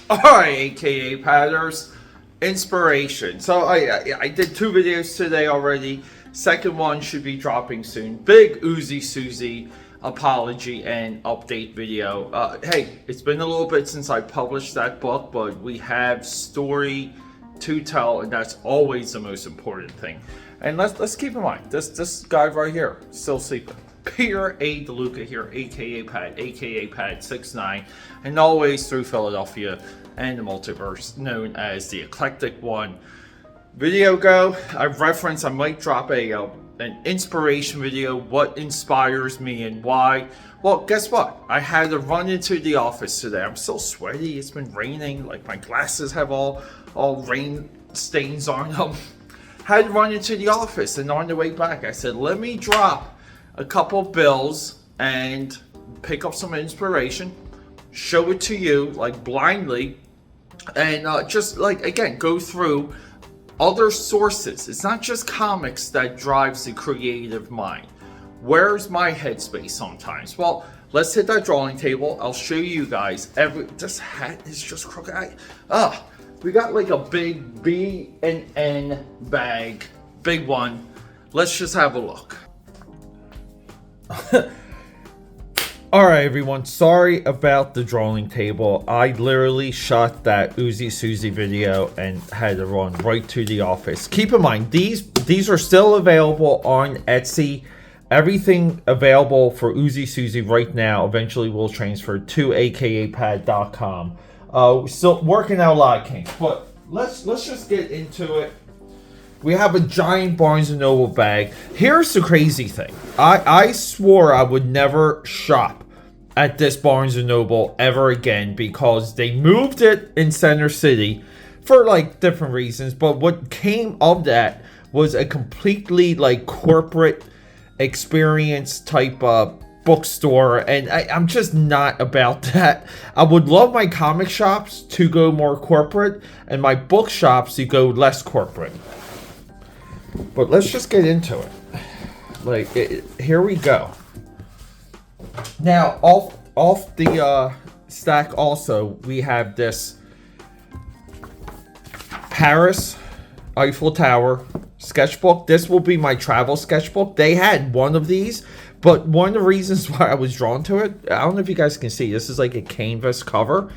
Alright, aka Padders, inspiration. So I did 2 videos today already. Second one should be dropping soon. Big UZI SUZI apology and update video. Hey, it's been a little bit since I published that book, but we have story to tell, and that's always the most important thing. And let's keep in mind this guy right here still sleeping. Peter A. DeLuca here, aka Pad 69, and always through Philadelphia and the multiverse, known as the Eclectic One. Video go. I might drop an inspiration video. What inspires me and why? Well, guess what? I had to run into the office today. I'm still sweaty. It's been raining. Like my glasses have all rain stains on them. Had to run into the office, and on the way back, I said, let me drop a couple bills and pick up some inspiration, show it to you like blindly, and just like again go through other sources. It's not just comics that drives the creative mind. Where's my headspace sometimes? Well, let's hit that drawing table. I'll show you guys. This hat is just crooked. We got like a big B&N bag, big one. Let's just have a look. Alright everyone, sorry about the drawing table. I literally shot that UZI SUZI video and had to run right to the office. Keep in mind, these are still available on Etsy. Everything available for UZI SUZI right now eventually will transfer to AKAPAD.com. Still working out a lot of kinks, but let's just get into it. We have a giant Barnes & Noble bag. Here's the crazy thing. I swore I would never shop at this Barnes & Noble ever again because they moved it in Center City for like different reasons. But what came of that was a completely like corporate experience type bookstore. And I'm just not about that. I would love my comic shops to go more corporate and my book shops to go less corporate. But let's just get into it. Here we go. Now, off the stack also, we have this Paris Eiffel Tower sketchbook. This will be my travel sketchbook. They had one of these, but one of the reasons why I was drawn to it, I don't know if you guys can see, this is like a canvas cover.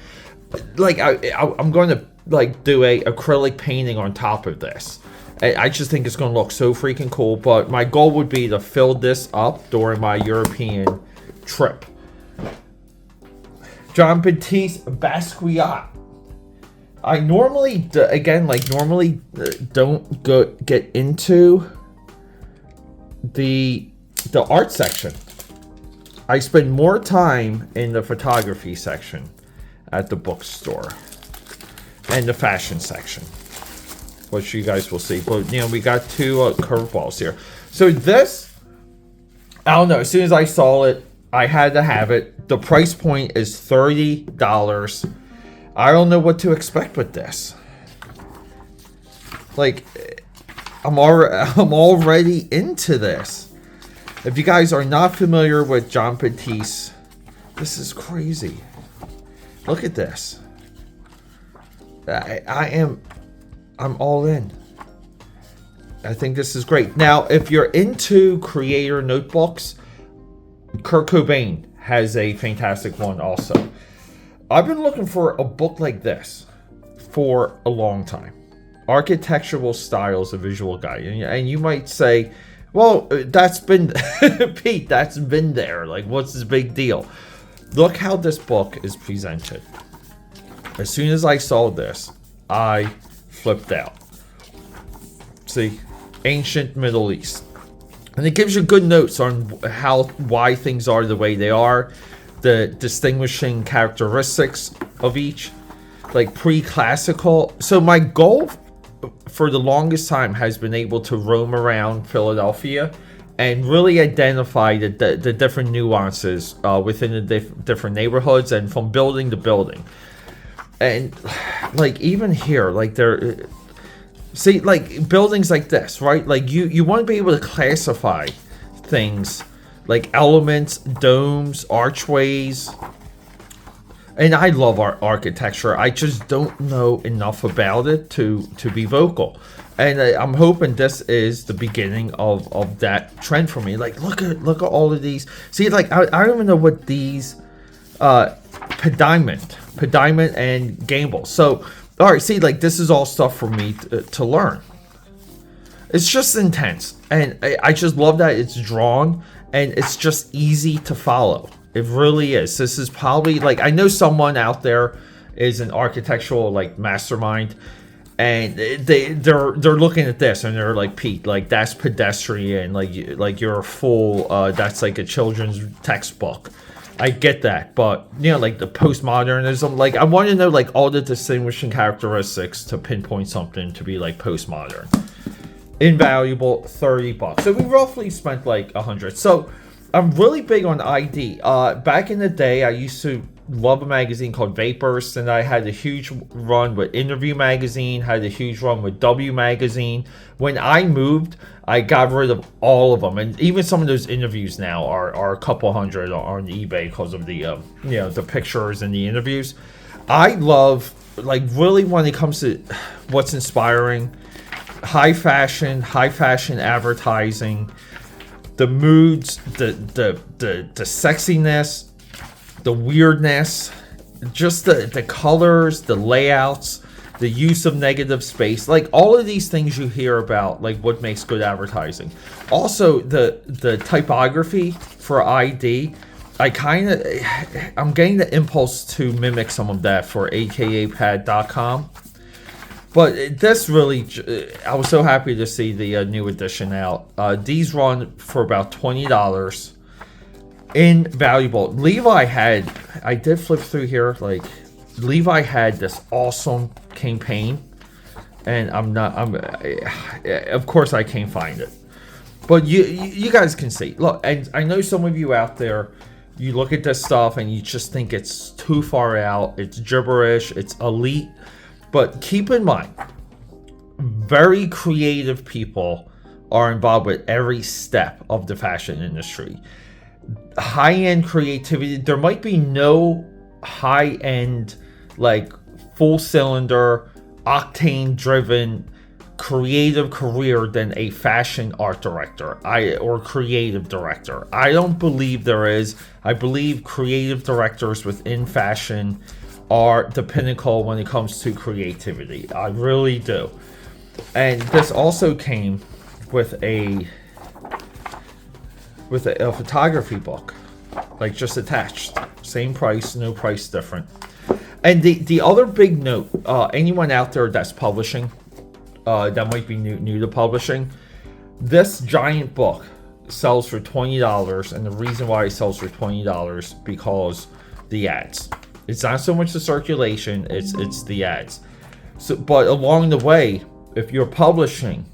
Like, I'm going to like do a acrylic painting on top of this. I just think it's going to look so freaking cool, but my goal would be to fill this up during my European trip. John Baptiste Basquiat. I normally, don't get into the art section. I spend more time in the photography section at the bookstore and the fashion section, which you guys will see. But, you know, we got two curveballs here. So this, I don't know. As soon as I saw it, I had to have it. The price point is $30. I don't know what to expect with this. Like, I'm already into this. If you guys are not familiar with John Baptiste, this is crazy. Look at this. I'm all in. I think this is great. Now, if you're into creator notebooks, Kurt Cobain has a fantastic one also. I've been looking for a book like this for a long time. Architectural Styles, a Visual Guide. And you might say, well, that's been, Pete, that's been there. Like, what's this big deal? Look how this book is presented. As soon as I saw this, I flipped out. See, ancient Middle East, and it gives you good notes on why things are the way they are, the distinguishing characteristics of each, like pre-classical. So my goal for the longest time has been able to roam around Philadelphia and really identify the different nuances within the different neighborhoods and from building to building. And like even here, like there, see, like buildings like this, right? Like you want to be able to classify things like elements, domes, archways, And I love architecture. I just don't know enough about it to be vocal. And I'm hoping this is the beginning of that trend for me. Like, look at all of these. See, like, I don't even know what these pediment and gamble. So, all right, see, like, this is all stuff for me to learn. It's just intense, and I just love that it's drawn and it's just easy to follow. It really is. This is probably, like, I know someone out there is an architectural, like, mastermind, and they're looking at this and they're like, Pete, like, that's pedestrian, like you're a fool. That's like a children's textbook. I get that, but you know, like the postmodernism, like I want to know like all the distinguishing characteristics to pinpoint something to be like postmodern. Invaluable, $30. So we roughly spent like 100. So I'm really big on ID. Back in the day, I used to love a magazine called Vapors, and I had a huge run with Interview Magazine, had a huge run with W Magazine. When I moved, I got rid of all of them, and even some of those interviews now are a couple hundred on eBay because of the you know, the pictures and the interviews. I love, like, really when it comes to what's inspiring, high fashion advertising, the moods, the sexiness, the weirdness, just the colors, the layouts, the use of negative space, like all of these things you hear about, like what makes good advertising. Also, the typography for ID, I'm getting the impulse to mimic some of that for AKAPAD.com. But this really, I was so happy to see the new edition out. These run for about $20. Invaluable. Levi had, I did flip through here, like Levi had this awesome campaign, and of course I can't find it, but you guys can see. Look, and I know some of you out there, you look at this stuff and you just think it's too far out, it's gibberish, it's elite, but keep in mind, very creative people are involved with every step of the fashion industry. High-end creativity, there might be no high-end, like full cylinder, octane driven creative career than a fashion art director or creative director. I don't believe there is. I believe creative directors within fashion are the pinnacle when it comes to creativity. I really do. And this also came with a photography book, like just attached, same price, no price different. And the other big note, anyone out there that's publishing, that might be new to publishing, this giant book sells for $20, and the reason why it sells for $20 because the ads. It's not so much the circulation, it's the ads. So, but along the way, if you're publishing,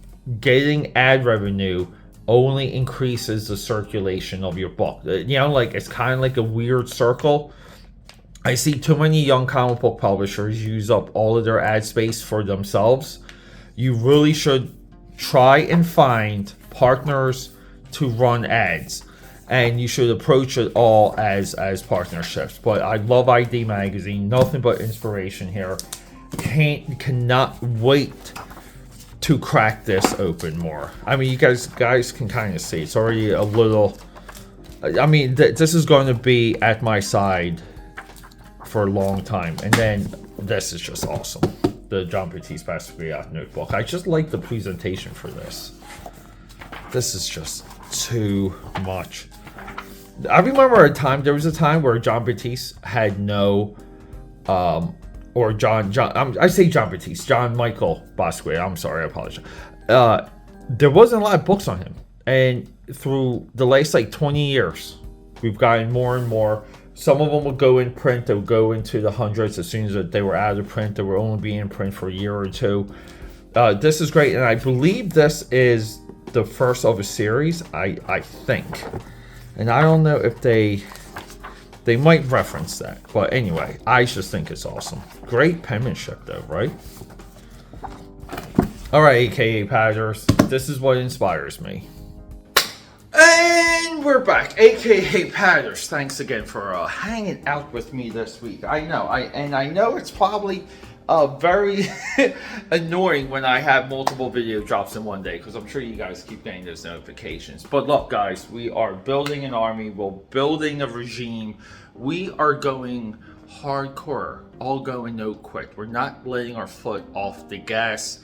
getting ad revenue only increases the circulation of your book. You know, like it's kind of like a weird circle. I see too many young comic book publishers use up all of their ad space for themselves. You really should try and find partners to run ads, and you should approach it all as partnerships. But I love ID Magazine, nothing but inspiration here. Cannot wait to crack this open more. I mean, you guys can kind of see it's already a little. I mean, this is going to be at my side for a long time, and then this is just awesome. The John Batiste Basquiat notebook. I just like the presentation for this. This is just too much. I remember there was a time where John Batiste had no, or John Michael Basquiat. I'm sorry, I apologize. There wasn't a lot of books on him, and through the last like 20 years, we've gotten more and more. Some of them would go in print. They would go into the hundreds as soon as they were out of print. They were only being in print for a year or two. This is great, and I believe this is the first of a series. I think, and I don't know if they might reference that, but anyway, I just think it's awesome. Great penmanship, though, right? All right, AKA Padders, this is what inspires me. And we're back, aka Patters. Thanks again for hanging out with me this week. I know it's probably very annoying when I have multiple video drops in one day, because I'm sure you guys keep getting those notifications. But look, guys, we are building an army. We're building a regime. We are going hardcore. All go and no quit. We're not letting our foot off the gas.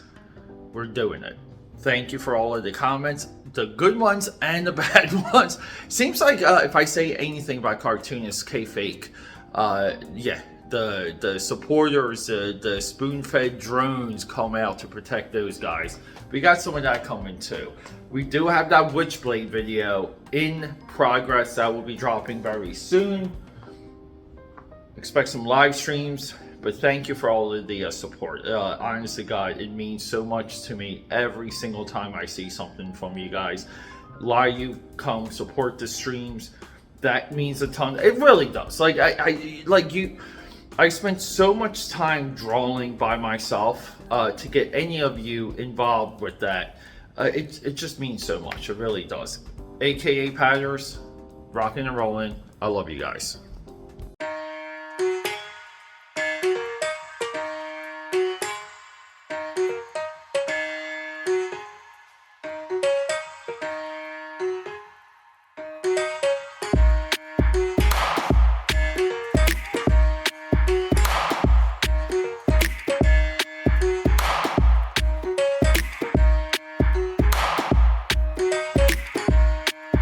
We're doing it. Thank you for all of the comments, the good ones and the bad ones. Seems like if I say anything about cartoonists, K-Fake, yeah, the supporters, the spoon-fed drones come out to protect those guys. We got some of that coming too. We do have that Witchblade video in progress that will be dropping very soon. Expect some live streams. But thank you for all of the support. Honestly, God, it means so much to me every single time I see something from you guys. A lot of you come support the streams. That means a ton. It really does. Like I spent so much time drawing by myself to get any of you involved with that. It just means so much. It really does. AKA Patters, rocking and rolling. I love you guys.